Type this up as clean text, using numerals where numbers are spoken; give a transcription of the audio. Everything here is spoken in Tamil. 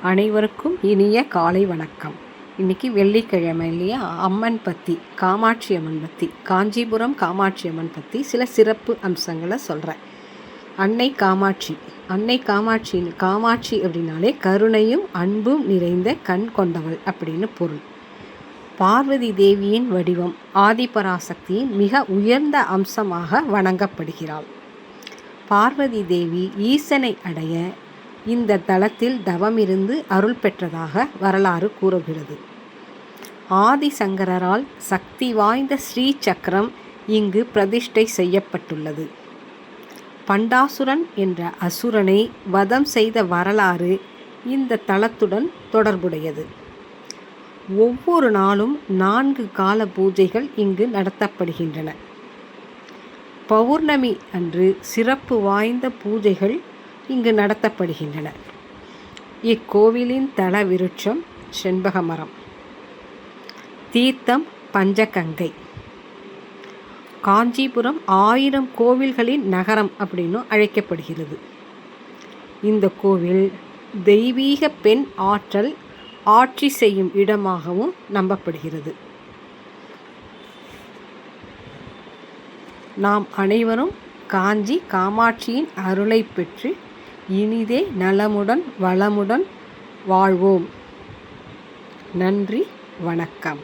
அனைவருக்கும் இனிய காலை வணக்கம். இன்றைக்கி வெள்ளிக்கிழமை இல்லையா? அம்மன் பற்றி, காமாட்சி அம்மன் பற்றி, காஞ்சிபுரம் காமாட்சி அம்மன் பற்றி சில சிறப்பு அம்சங்களை சொல்கிறேன். அன்னை காமாட்சி அப்படின்னாலே கருணையும் அன்பும் நிறைந்த கண் கொண்டவள் அப்படின்னு பொருள். பார்வதி தேவியின் வடிவம் ஆதிபராசக்தியின் மிக உயர்ந்த அம்சமாக வணங்கப்படுகிறாள். பார்வதி தேவி ஈசனை அடைய இந்த தலத்தில் தவமிருந்து அருள் பெற்றதாக வரலாறு கூறுகிறது. ஆதிசங்கரால் சக்தி வாய்ந்த ஸ்ரீ சக்கரம் இங்கு பிரதிஷ்டை செய்யப்பட்டுள்ளது. பண்டாசுரன் என்ற அசுரனை வதம் செய்த வரலாறு இந்த தலத்துடன் தொடர்புடையது. ஒவ்வொரு நாளும் 4 கால பூஜைகள் இங்கு நடத்தப்படுகின்றன. பௌர்ணமி அன்று சிறப்பு வாய்ந்த பூஜைகள் இங்கு நடத்தப்படுகின்றன. இக்கோவிலின் தல விருட்சம் செண்பக மரம். தீர்த்தம் பஞ்சகங்கை. காஞ்சிபுரம் 1000 கோவில்களின் நகரம் அப்படின்னு அழைக்கப்படுகிறது. இந்த கோவில் தெய்வீக பெண் ஆற்றல் ஆட்சி செய்யும் இடமாகவும் நம்பப்படுகிறது. நாம் அனைவரும் காஞ்சி காமாட்சியின் அருளை பெற்று இனிதே நலமுடன் வளமுடன் வாழ்வோம். நன்றி, வணக்கம்.